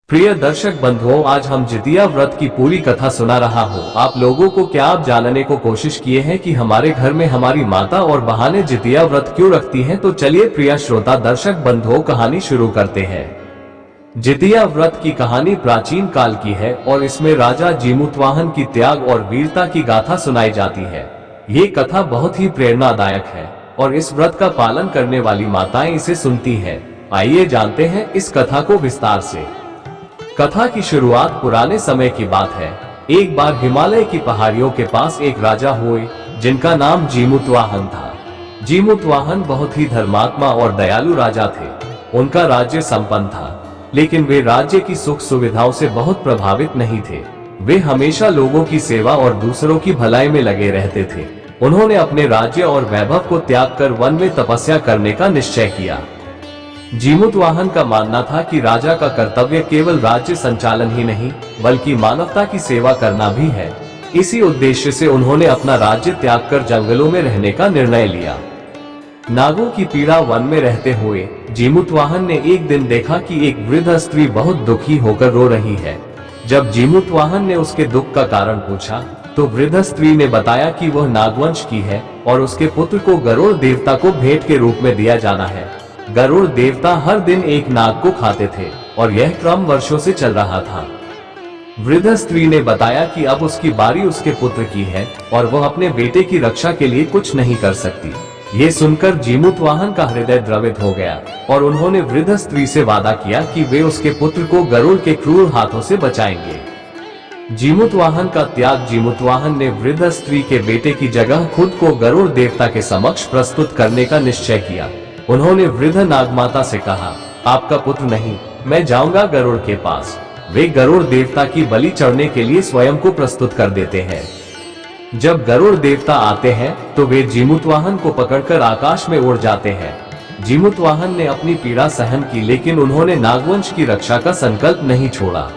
प्रिय दर्शक बंधुओं, आज हम जितिया व्रत की पूरी कथा सुना रहा हूँ आप लोगों को। क्या आप जानने को कोशिश किए हैं कि हमारे घर में हमारी माता और बहनें जितिया व्रत क्यों रखती हैं? तो चलिए प्रिय श्रोता दर्शक बंधुओं, कहानी शुरू करते हैं। जितिया व्रत की कहानी प्राचीन काल की है और इसमें राजा जीमूतवाहन की त्याग और वीरता की गाथा सुनाई जाती है। ये कथा बहुत ही प्रेरणादायक है और इस व्रत का पालन करने वाली माताएं इसे सुनती हैं। आइए जानते हैं इस कथा को विस्तार से। कथा की शुरुआत पुराने समय की बात है। एक बार हिमालय की पहाड़ियों के पास एक राजा हुए जिनका नाम जीमूतवाहन था। जीमूतवाहन बहुत ही धर्मात्मा और दयालु राजा थे। उनका राज्य संपन्न था, लेकिन वे राज्य की सुख सुविधाओं से बहुत प्रभावित नहीं थे। वे हमेशा लोगों की सेवा और दूसरों की भलाई में लगे रहते थे। उन्होंने अपने राज्य और वैभव को त्याग कर वन में तपस्या करने का निश्चय किया। जीमूतवाहन का मानना था कि राजा का कर्तव्य केवल राज्य संचालन ही नहीं, बल्कि मानवता की सेवा करना भी है। इसी उद्देश्य से उन्होंने अपना राज्य त्याग कर जंगलों में रहने का निर्णय लिया। नागों की पीड़ा वन में रहते हुए जीमूतवाहन ने एक दिन देखा कि एक वृद्ध स्त्री बहुत दुखी होकर रो रही है। जब जीमूतवाहन ने उसके दुख का कारण पूछा, तो वृद्ध स्त्री ने बताया कि वह नागवंश की है और उसके पुत्र को गरुड़ देवता को भेंट के रूप में दिया जाना है। गरुड़ देवता हर दिन एक नाग को खाते थे और यह क्रम वर्षों से चल रहा था। वृद्ध स्त्री ने बताया कि अब उसकी बारी उसके पुत्र की है और वह अपने बेटे की रक्षा के लिए कुछ नहीं कर सकती। ये सुनकर जीमूतवाहन का हृदय द्रवित हो गया और उन्होंने वृद्ध स्त्री से वादा किया कि वे उसके पुत्र को गरुड़ के क्रूर हाथों से बचाएंगे। जीमूतवाहन का त्याग। जीमूतवाहन ने वृद्ध स्त्री के बेटे की जगह खुद को गरुड़ देवता के समक्ष प्रस्तुत करने का निश्चय किया। उन्होंने वृद्ध नागमाता से कहा, आपका पुत्र नहीं, मैं जाऊंगा गरुड़ के पास। वे गरुड़ देवता की बलि चढ़ने के लिए स्वयं को प्रस्तुत कर देते हैं। जब गरुड़ देवता आते हैं तो वे जीमूतवाहन को पकड़कर आकाश में उड़ जाते हैं। जीमूतवाहन ने अपनी पीड़ा सहन की, लेकिन उन्होंने नागवंश की रक्षा का संकल्प नहीं छोड़ा।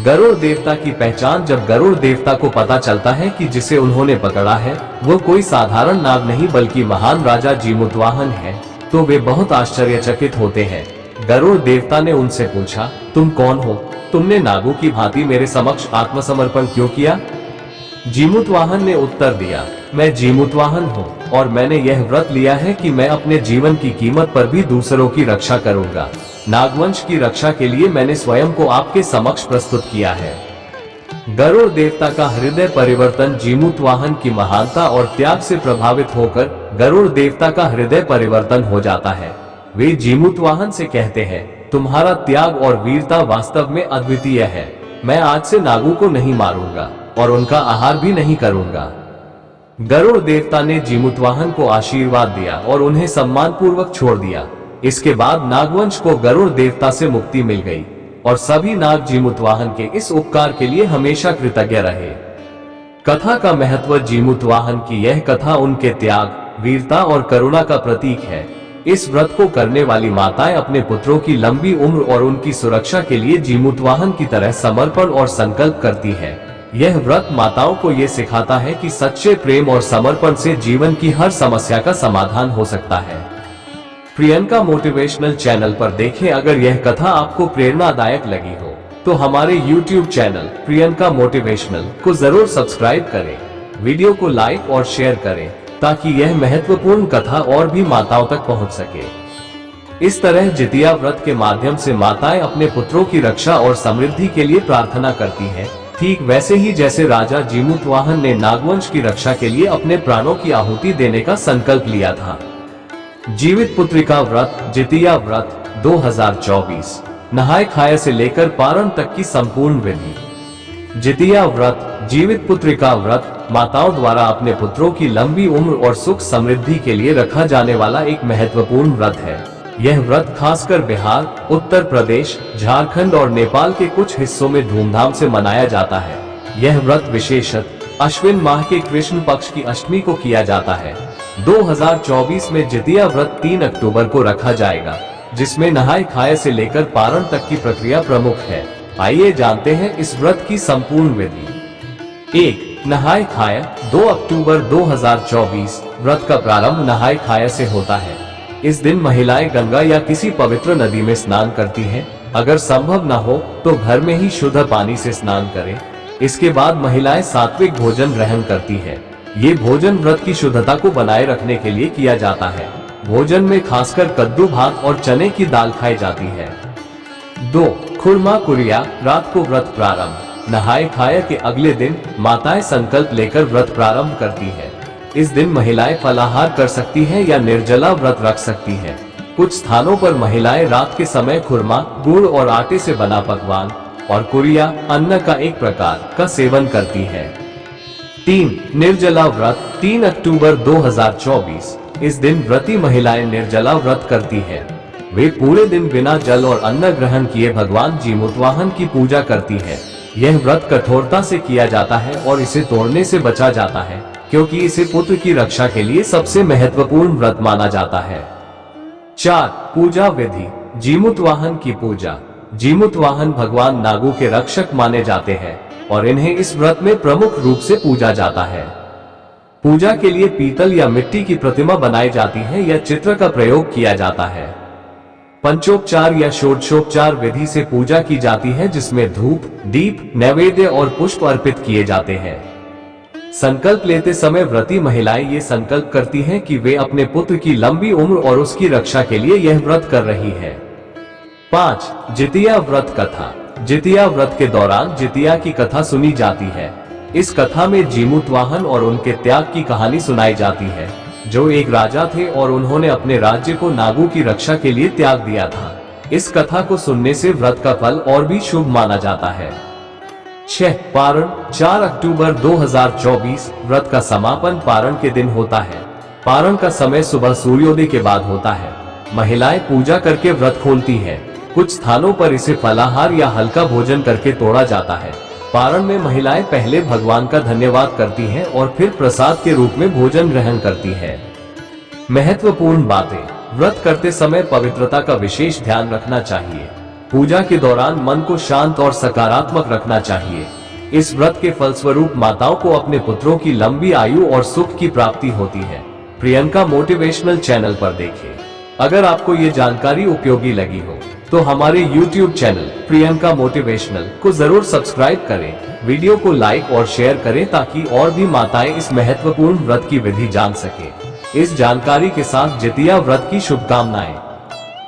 गरुड़ देवता की पहचान। जब गरुड़ देवता को पता चलता है कि जिसे उन्होंने पकड़ा है वो कोई साधारण नाग नहीं बल्कि महान राजा जीमूतवाहन है, तो वे बहुत आश्चर्यचकित होते हैं। गरुड़ देवता ने उनसे पूछा, तुम कौन हो? तुमने नागों की भांति मेरे समक्ष आत्मसमर्पण क्यों किया? जीमूतवाहन ने उत्तर दिया, मैं जीमूतवाहन हूँ और मैंने यह व्रत लिया है कि मैं अपने जीवन की कीमत पर भी दूसरों की रक्षा करूंगा। नागवंश की रक्षा के लिए मैंने स्वयं को आपके समक्ष प्रस्तुत किया है। गरुड़ देवता का हृदय परिवर्तन। जीमूतवाहन की महानता और त्याग से प्रभावित होकर गरुड़ देवता का हृदय परिवर्तन हो जाता है। वे जीमूतवाहन से कहते हैं, तुम्हारा त्याग और वीरता वास्तव में अद्वितीय है। मैं आज से नागों को नहीं मारूंगा और उनका आहार भी नहीं करूंगा। गरुड़ देवता ने जीमूतवाहन को आशीर्वाद दिया और उन्हें सम्मान पूर्वक छोड़ दिया। इसके बाद नागवंश को गरुड़ देवता से मुक्ति मिल गई और सभी नाग जीमूतवाहन के इस उपकार के लिए हमेशा कृतज्ञ रहे। कथा का महत्व। जीमूतवाहन की यह कथा उनके त्याग, वीरता और करुणा का प्रतीक है। इस व्रत को करने वाली माताएं अपने पुत्रों की लंबी उम्र और उनकी सुरक्षा के लिए जीमूतवाहन की तरह समर्पण और संकल्प करती है। यह व्रत माताओं को ये सिखाता है कि सच्चे प्रेम और समर्पण से जीवन की हर समस्या का समाधान हो सकता है। प्रियंका मोटिवेशनल चैनल पर देखें। अगर यह कथा आपको प्रेरणादायक लगी हो तो हमारे YouTube चैनल प्रियंका मोटिवेशनल को जरूर सब्सक्राइब करें। वीडियो को लाइक और शेयर करें ताकि यह महत्वपूर्ण कथा और भी माताओं तक पहुंच सके। इस तरह जितिया व्रत के माध्यम से माताएं अपने पुत्रों की रक्षा और समृद्धि के लिए प्रार्थना करती हैं, ठीक वैसे ही जैसे राजा जीमूतवाहन ने नागवंश की रक्षा के लिए अपने प्राणों की आहुति देने का संकल्प लिया था। जीवित पुत्रिका व्रत। जितिया व्रत 2024 नहाय खाए से लेकर पारण तक की संपूर्ण विधि। जितिया व्रत, जीवित पुत्रिका व्रत, माताओं द्वारा अपने पुत्रों की लंबी उम्र और सुख समृद्धि के लिए रखा जाने वाला एक महत्वपूर्ण व्रत है। यह व्रत खासकर बिहार, उत्तर प्रदेश, झारखंड और नेपाल के कुछ हिस्सों में धूमधाम से मनाया जाता है। यह व्रत विशेषतः अश्विन माह के कृष्ण पक्ष की अष्टमी को किया जाता है। 2024 में जितिया व्रत 3 अक्टूबर को रखा जाएगा, जिसमें नहाय खाए से लेकर पारण तक की प्रक्रिया प्रमुख है। आइए जानते हैं इस व्रत की संपूर्ण विधि। 1. नहाय खाए। 2 अक्टूबर 2024 व्रत का प्रारंभ नहाय खाए से होता है। इस दिन महिलाएं गंगा या किसी पवित्र नदी में स्नान करती हैं, अगर संभव न हो तो घर में ही शुद्ध पानी से स्नान करें। इसके बाद महिलाएं सात्विक भोजन ग्रहण करती है। ये भोजन व्रत की शुद्धता को बनाए रखने के लिए किया जाता है। भोजन में खासकर कद्दू, भात और चने की दाल खाई जाती है। 2. खुरमा कुरिया, रात को व्रत प्रारंभ। नहाए खाए के अगले दिन माताएं संकल्प लेकर व्रत प्रारंभ करती है। इस दिन महिलाएं फलाहार कर सकती हैं या निर्जला व्रत रख सकती हैं। कुछ स्थानों पर महिलाएं रात के समय खुरमा, गुड़ और आटे से बना पकवान और कुरिया, अन्न का एक प्रकार का सेवन करती है। 3. निर्जला व्रत, 3 अक्टूबर 2024। इस दिन व्रती महिलाएं निर्जला व्रत करती हैं। वे पूरे दिन बिना जल और अन्न ग्रहण किए भगवान जीमूतवाहन की पूजा करती है। यह व्रत कठोरता से किया जाता है और इसे तोड़ने से बचा जाता है, क्योंकि इसे पुत्र की रक्षा के लिए सबसे महत्वपूर्ण व्रत माना जाता है। 4. पूजा विधि, जीमूतवाहन की पूजा। जीमूतवाहन भगवान नागू के रक्षक माने जाते हैं और इन्हें इस व्रत में प्रमुख रूप से पूजा जाता है। पूजा के लिए पीतल या मिट्टी की प्रतिमा बनाई जाती है या चित्र का प्रयोग किया जाता है। पंचोपचार या षोडशोपचार विधि से पूजा की जाती है, जिसमें धूप, दीप, नैवेद्य और पुष्प अर्पित किए जाते हैं। संकल्प लेते समय व्रती महिलाएं ये संकल्प करती हैं कि वे अपने पुत्र की लंबी उम्र और उसकी रक्षा के लिए यह व्रत कर रही है। 5. जितिया व्रत कथा। जितिया व्रत के दौरान जितिया की कथा सुनी जाती है। इस कथा में जीमूतवाहन और उनके त्याग की कहानी सुनाई जाती है, जो एक राजा थे और उन्होंने अपने राज्य को नागू की रक्षा के लिए त्याग दिया था। इस कथा को सुनने से व्रत का फल और भी शुभ माना जाता है। 6. पारण, 4 अक्टूबर 2024। व्रत का समापन पारण के दिन होता है। पारण का समय सुबह सूर्योदय के बाद होता है। महिलाएं पूजा करके व्रत खोलती हैं। कुछ स्थानों पर इसे फलाहार या हल्का भोजन करके तोड़ा जाता है। पारण में महिलाएं पहले भगवान का धन्यवाद करती हैं और फिर प्रसाद के रूप में भोजन ग्रहण करती हैं। महत्वपूर्ण बातें, व्रत करते समय पवित्रता का विशेष ध्यान रखना चाहिए। पूजा के दौरान मन को शांत और सकारात्मक रखना चाहिए। इस व्रत के फलस्वरूप माताओं को अपने पुत्रों की लंबी आयु और सुख की प्राप्ति होती है। प्रियंका मोटिवेशनल चैनल पर देखें। अगर आपको ये जानकारी उपयोगी लगी हो तो हमारे YouTube चैनल प्रियंका मोटिवेशनल को जरूर सब्सक्राइब करें। वीडियो को लाइक और शेयर करें ताकि और भी माताएं इस महत्वपूर्ण व्रत की विधि जान सकें। इस जानकारी के साथ जितिया व्रत की शुभकामनाएं।